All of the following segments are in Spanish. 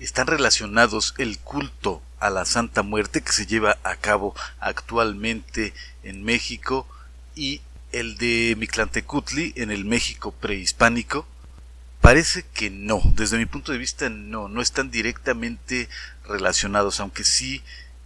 están relacionados el culto a la Santa Muerte que se lleva a cabo actualmente en México y el de Mictlantecutli en el México prehispánico? Parece que no, desde mi punto de vista no están directamente relacionados, aunque sí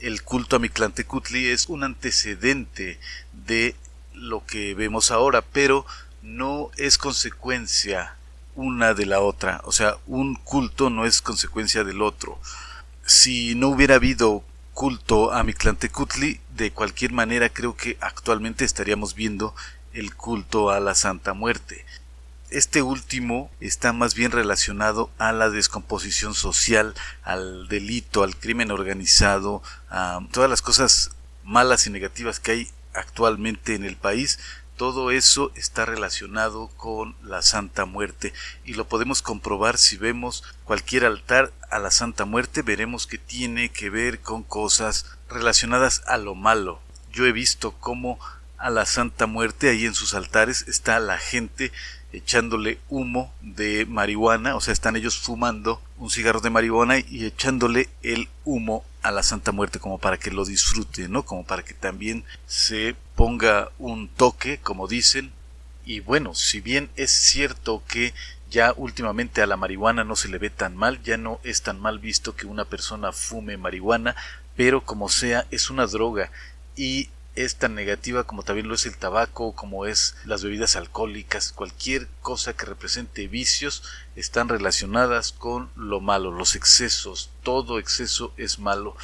el culto a Mictlantecutli es un antecedente de lo que vemos ahora, pero no es consecuencia una de la otra, o sea, un culto no es consecuencia del otro. Si no hubiera habido culto a Mictlantecutli, de cualquier manera creo que actualmente estaríamos viendo el culto a la Santa Muerte. Este último está más bien relacionado a la descomposición social, al delito, al crimen organizado, a todas las cosas malas y negativas que hay actualmente en el país. Todo eso está relacionado con la Santa Muerte y lo podemos comprobar si vemos cualquier altar a la Santa Muerte. Veremos que tiene que ver con cosas relacionadas a lo malo. Yo he visto cómo a la Santa Muerte ahí en sus altares está la gente echándole humo de marihuana, o sea, están ellos fumando un cigarro de marihuana y echándole el humo a la Santa Muerte como para que lo disfrute, ¿no? Como para que también se ponga un toque, como dicen. Y bueno, si bien es cierto que ya últimamente a la marihuana no se le ve tan mal, ya no es tan mal visto que una persona fume marihuana, pero como sea, es una droga y es tan negativa como también lo es el tabaco, como es las bebidas alcohólicas. Cualquier cosa que represente vicios están relacionadas con lo malo, los excesos. Todo exceso es malo.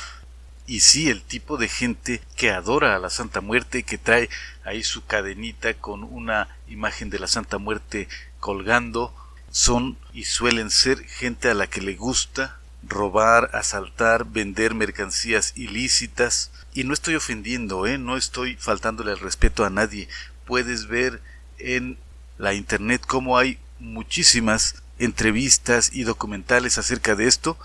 Y sí, el tipo de gente que adora a la Santa Muerte, que trae ahí su cadenita con una imagen de la Santa Muerte colgando, son y suelen ser gente a la que le gusta robar, asaltar, vender mercancías ilícitas. Y no estoy ofendiendo, no estoy faltándole el respeto a nadie. Puedes ver en la internet cómo hay muchísimas entrevistas y documentales acerca de esto,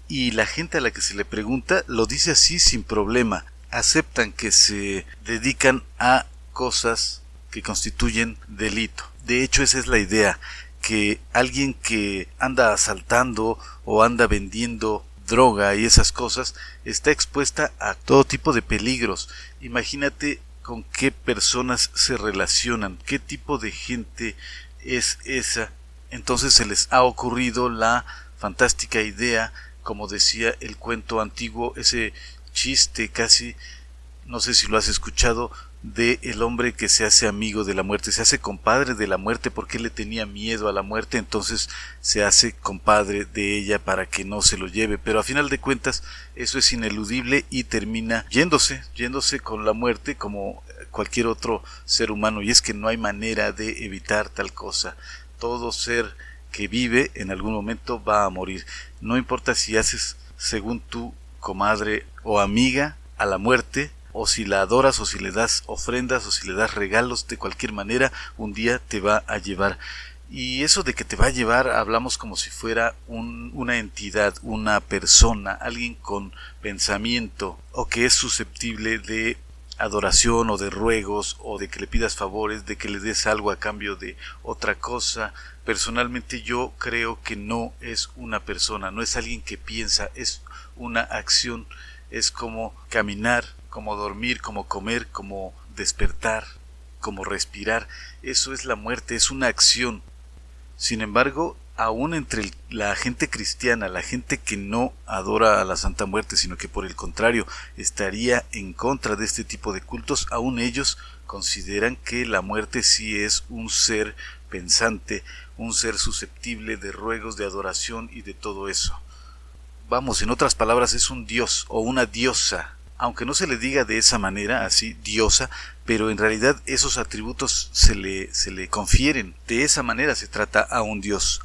y la gente a la que se le pregunta lo dice así sin problema. Aceptan que se dedican a cosas que constituyen delito. De hecho, esa es la idea, que alguien que anda asaltando o anda vendiendo droga y esas cosas está expuesta a todo tipo de peligros. Imagínate con qué personas se relacionan, qué tipo de gente es esa. Entonces se les ha ocurrido la fantástica idea, como decía el cuento antiguo, ese chiste casi, no sé si lo has escuchado, de el hombre que se hace amigo de la muerte, se hace compadre de la muerte porque él le tenía miedo a la muerte, entonces se hace compadre de ella para que no se lo lleve, pero a final de cuentas eso es ineludible y termina yéndose con la muerte como cualquier otro ser humano, y es que no hay manera de evitar tal cosa. Todo ser que vive en algún momento va a morir, no importa si haces según tu comadre o amiga a la muerte, o si la adoras, o si le das ofrendas, o si le das regalos, de cualquier manera un día te va a llevar. Y eso de que te va a llevar, hablamos como si fuera una entidad, una persona, alguien con pensamiento, o que es susceptible de adoración o de ruegos, o de que le pidas favores, de que le des algo a cambio de otra cosa. Personalmente yo creo que no es una persona, no es alguien que piensa, es una acción, es como caminar, como dormir, como comer, como despertar, como respirar. Eso es la muerte, es una acción. Sin embargo, aún entre la gente cristiana, la gente que no adora a la Santa Muerte, sino que por el contrario estaría en contra de este tipo de cultos, aún ellos consideran que la muerte sí es un ser pensante, un ser susceptible de ruegos, de adoración y de todo eso. Vamos, en otras palabras, es un dios o una diosa, aunque no se le diga de esa manera, así, diosa, pero en realidad esos atributos se le confieren. De esa manera se trata a un dios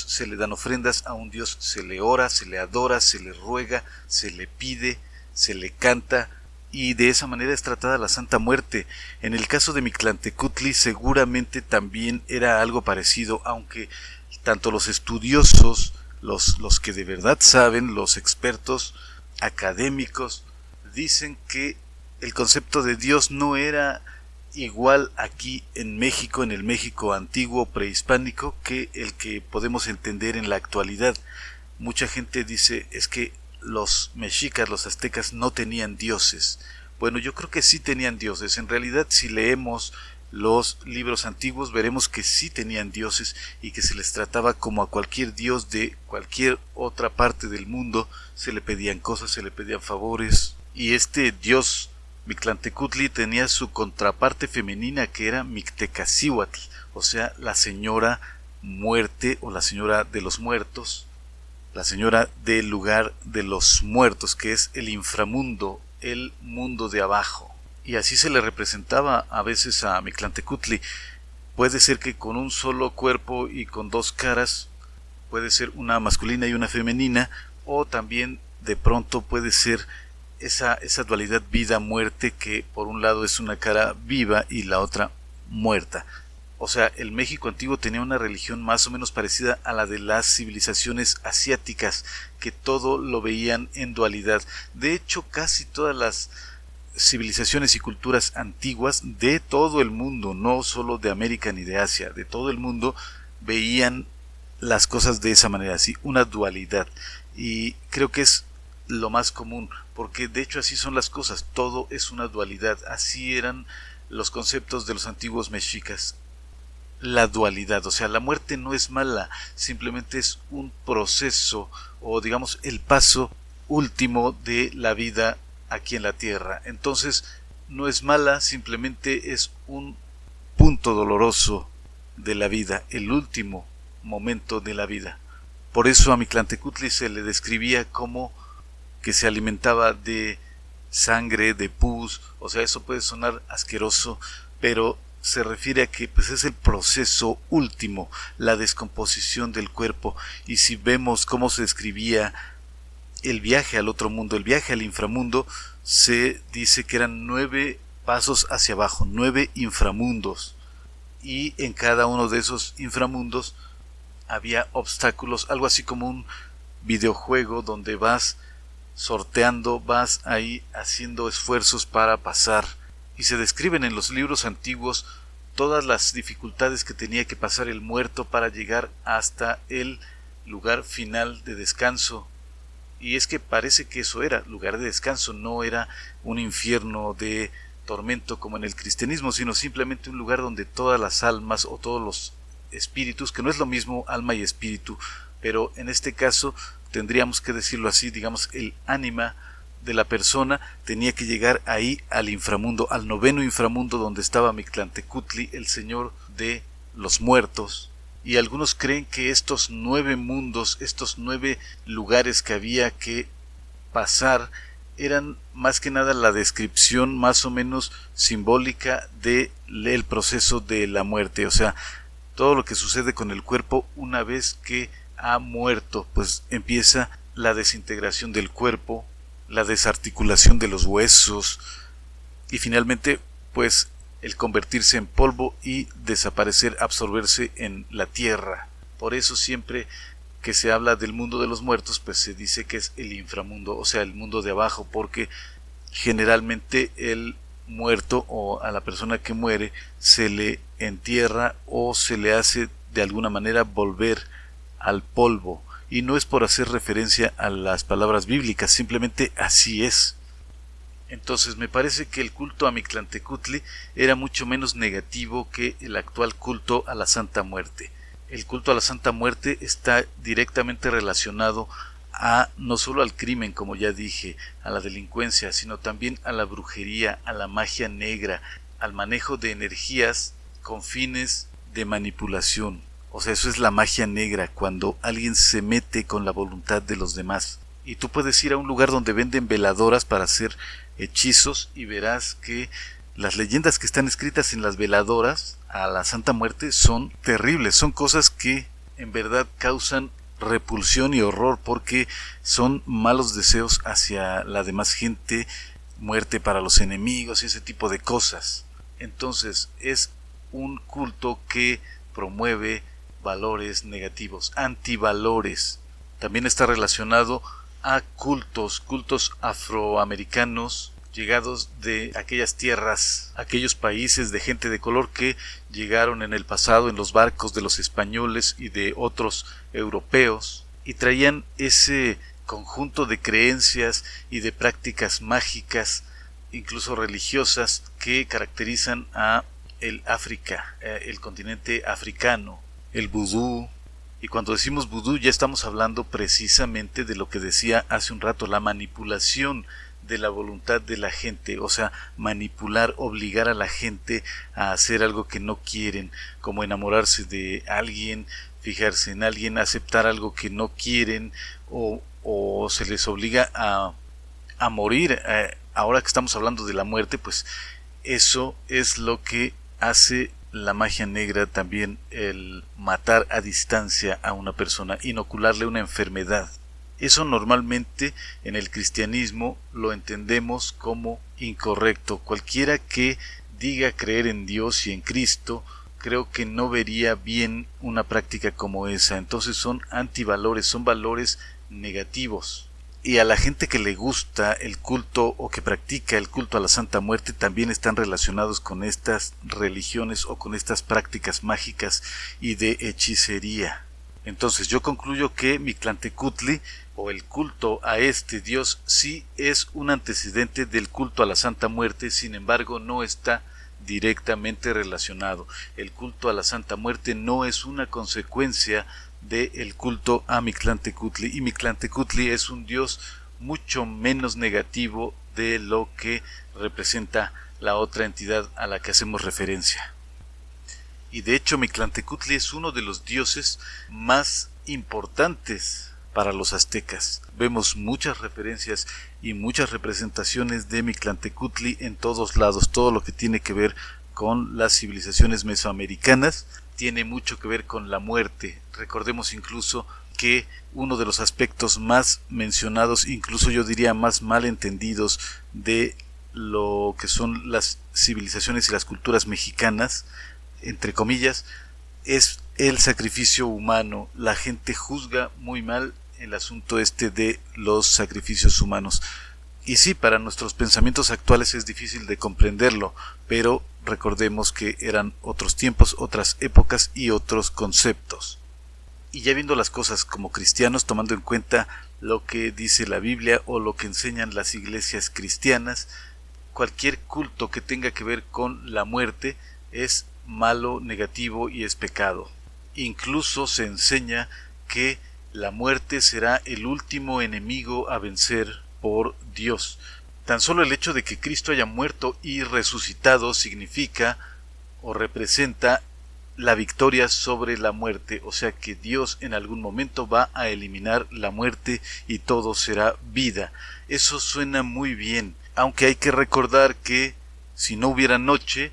se le dan ofrendas, a un dios se le ora, se le adora, se le ruega, se le pide, se le canta, y de esa manera es tratada la Santa Muerte. En el caso de Mictlantecutli seguramente también era algo parecido, aunque tanto los estudiosos, los que de verdad saben, los expertos académicos, dicen que el concepto de Dios no era igual aquí en México, en el México antiguo prehispánico, que el que podemos entender en la actualidad. mucha gente dice es que los mexicas, los aztecas no tenían dioses. Bueno, yo creo que sí tenían dioses. En realidad, si leemos los libros antiguos, veremos que sí tenían dioses y que se les trataba como a cualquier dios de cualquier otra parte del mundo. Se le pedían cosas, se le pedían favores. Y este dios Mictlantecutli tenía su contraparte femenina, que era Mictecacihuatl, o sea, la señora muerte o la señora de los muertos, la señora del lugar de los muertos, que es el inframundo, el mundo de abajo. Y así se le representaba a veces a Mictlantecutli. Puede ser que con un solo cuerpo y con dos caras, puede ser una masculina y una femenina, o también de pronto puede ser esa dualidad vida-muerte, que por un lado es una cara viva y la otra muerta. O sea, el México antiguo tenía una religión más o menos parecida a la de las civilizaciones asiáticas, que todo lo veían en dualidad. De hecho, casi todas las civilizaciones y culturas antiguas de todo el mundo, no solo de América ni de Asia, de todo el mundo, veían las cosas de esa manera, así, una dualidad. Y creo que es lo más común, porque de hecho así son las cosas, todo es una dualidad, así eran los conceptos de los antiguos mexicas. La dualidad, o sea, la muerte no es mala, simplemente es un proceso, o digamos el paso último de la vida aquí en la tierra. Entonces no es mala, simplemente es un punto doloroso de la vida, el último momento de la vida. Por eso a Mictlantecutli se le describía como que se alimentaba de sangre, de pus. O sea, eso puede sonar asqueroso, pero se refiere a que pues es el proceso último, la descomposición del cuerpo. Y si vemos cómo se describía el viaje al otro mundo, el viaje al inframundo, se dice que eran 9 pasos hacia abajo, 9 inframundos, y en cada uno de esos inframundos había obstáculos, algo así como un videojuego donde vas sorteando, vas ahí haciendo esfuerzos para pasar. Y se describen en los libros antiguos todas las dificultades que tenía que pasar el muerto para llegar hasta el lugar final de descanso. Y es que parece que eso era lugar de descanso, no era un infierno de tormento como en el cristianismo, sino simplemente un lugar donde todas las almas o todos los espíritus, que no es lo mismo alma y espíritu, pero en este caso tendríamos que decirlo así, digamos, el ánima de la persona tenía que llegar ahí al inframundo, al 9º inframundo, donde estaba Mictlantecutli, el señor de los muertos. Y algunos creen que estos 9 mundos, estos 9 lugares que había que pasar, eran más que nada la descripción más o menos simbólica del proceso de la muerte. O sea, todo lo que sucede con el cuerpo una vez que ha muerto, pues empieza la desintegración del cuerpo, la desarticulación de los huesos y finalmente pues el convertirse en polvo y desaparecer, absorberse en la tierra. Por eso siempre que se habla del mundo de los muertos, pues se dice que es el inframundo, o sea, el mundo de abajo, porque generalmente el muerto o a la persona que muere se le entierra o se le hace de alguna manera volver al polvo. Y no es por hacer referencia a las palabras bíblicas, simplemente así es. Entonces me parece que el culto a Mictlantecutli era mucho menos negativo que el actual culto a la Santa Muerte. El culto a la Santa Muerte está directamente relacionado a no solo al crimen, como ya dije, a la delincuencia, sino también a la brujería, a la magia negra, al manejo de energías con fines de manipulación. O sea, eso es la magia negra, cuando alguien se mete con la voluntad de los demás. Y tú puedes ir a un lugar donde venden veladoras para hacer hechizos y verás que las leyendas que están escritas en las veladoras a la Santa Muerte son terribles, son cosas que en verdad causan repulsión y horror porque son malos deseos hacia la demás gente, muerte para los enemigos y ese tipo de cosas. Entonces es un culto que promueve valores negativos, antivalores. También está relacionado a cultos afroamericanos llegados de aquellas tierras, aquellos países de gente de color que llegaron en el pasado en los barcos de los españoles y de otros europeos y traían ese conjunto de creencias y de prácticas mágicas, incluso religiosas, que caracterizan a el África, el continente africano, el vudú. Y cuando decimos vudú ya estamos hablando precisamente de lo que decía hace un rato, la manipulación de la voluntad de la gente, o sea, manipular, obligar a la gente a hacer algo que no quieren, como enamorarse de alguien, fijarse en alguien, aceptar algo que no quieren, o se les obliga a morir. Ahora que estamos hablando de la muerte, pues eso es lo que hace la magia negra también, el matar a distancia a una persona, inocularle una enfermedad. Eso normalmente en el cristianismo lo entendemos como incorrecto. Cualquiera que diga creer en Dios y en Cristo, creo que no vería bien una práctica como esa. Entonces son antivalores, son valores negativos. Y a la gente que le gusta el culto o que practica el culto a la Santa Muerte también están relacionados con estas religiones o con estas prácticas mágicas y de hechicería. Entonces yo concluyo que Mictlantecutli, o el culto a este dios, sí es un antecedente del culto a la Santa Muerte, sin embargo no está directamente relacionado. El culto a la Santa Muerte no es una consecuencia del culto a Mictlantecutli, y Mictlantecutli es un dios mucho menos negativo de lo que representa la otra entidad a la que hacemos referencia. Y de hecho Mictlantecutli es uno de los dioses más importantes para los aztecas. Vemos muchas referencias y muchas representaciones de Mictlantecutli en todos lados. Todo lo que tiene que ver con las civilizaciones mesoamericanas tiene mucho que ver con la muerte. Recordemos incluso que uno de los aspectos más mencionados, incluso yo diría más mal entendidos, de lo que son las civilizaciones y las culturas mexicanas, entre comillas, es el sacrificio humano. La gente juzga muy mal el asunto este de los sacrificios humanos. Y sí, para nuestros pensamientos actuales es difícil de comprenderlo, pero recordemos que eran otros tiempos, otras épocas y otros conceptos. Y ya viendo las cosas como cristianos, tomando en cuenta lo que dice la Biblia o lo que enseñan las iglesias cristianas, cualquier culto que tenga que ver con la muerte es malo, negativo y es pecado. Incluso se enseña que la muerte será el último enemigo a vencer por Dios. Tan solo el hecho de que Cristo haya muerto y resucitado significa o representa la victoria sobre la muerte, o sea que Dios en algún momento va a eliminar la muerte y todo será vida. Eso suena muy bien, aunque hay que recordar que si no hubiera noche,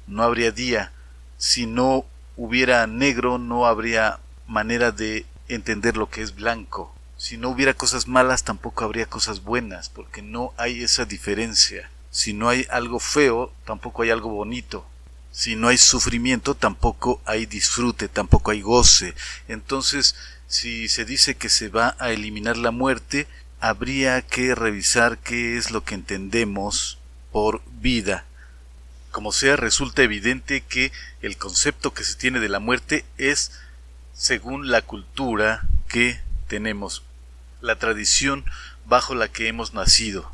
no habría día. Si no hubiera negro, no habría manera de entender lo que es blanco. Si no hubiera cosas malas, tampoco habría cosas buenas, porque no hay esa diferencia. Si no hay algo feo, tampoco hay algo bonito. Si no hay sufrimiento, tampoco hay disfrute, tampoco hay goce. Entonces, si se dice que se va a eliminar la muerte, habría que revisar qué es lo que entendemos por vida. Como sea, resulta evidente que el concepto que se tiene de la muerte es según la cultura que tenemos, la tradición bajo la que hemos nacido.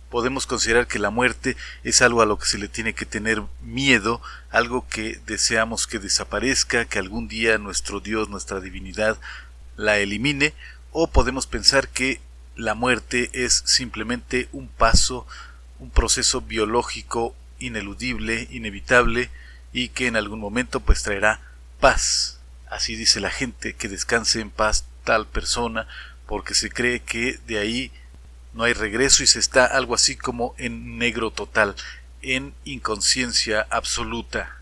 Podemos considerar que la muerte es algo a lo que se le tiene que tener miedo, algo que deseamos que desaparezca, que algún día nuestro Dios, nuestra divinidad la elimine, o podemos pensar que la muerte es simplemente un paso, un proceso biológico ineludible, inevitable, y que en algún momento pues traerá paz. Así dice la gente, que descanse en paz tal persona, porque se cree que de ahí no hay regreso y se está algo así como en negro total, en inconsciencia absoluta.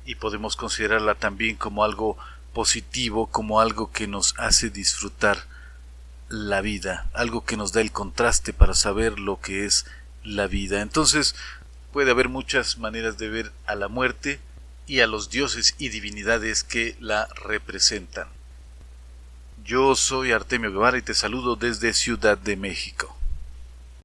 Y podemos considerarla también como algo positivo, como algo que nos hace disfrutar la vida, algo que nos da el contraste para saber lo que es la vida. Entonces puede haber muchas maneras de ver a la muerte y a los dioses y divinidades que la representan. Yo soy Artemio Guevara y te saludo desde Ciudad de México.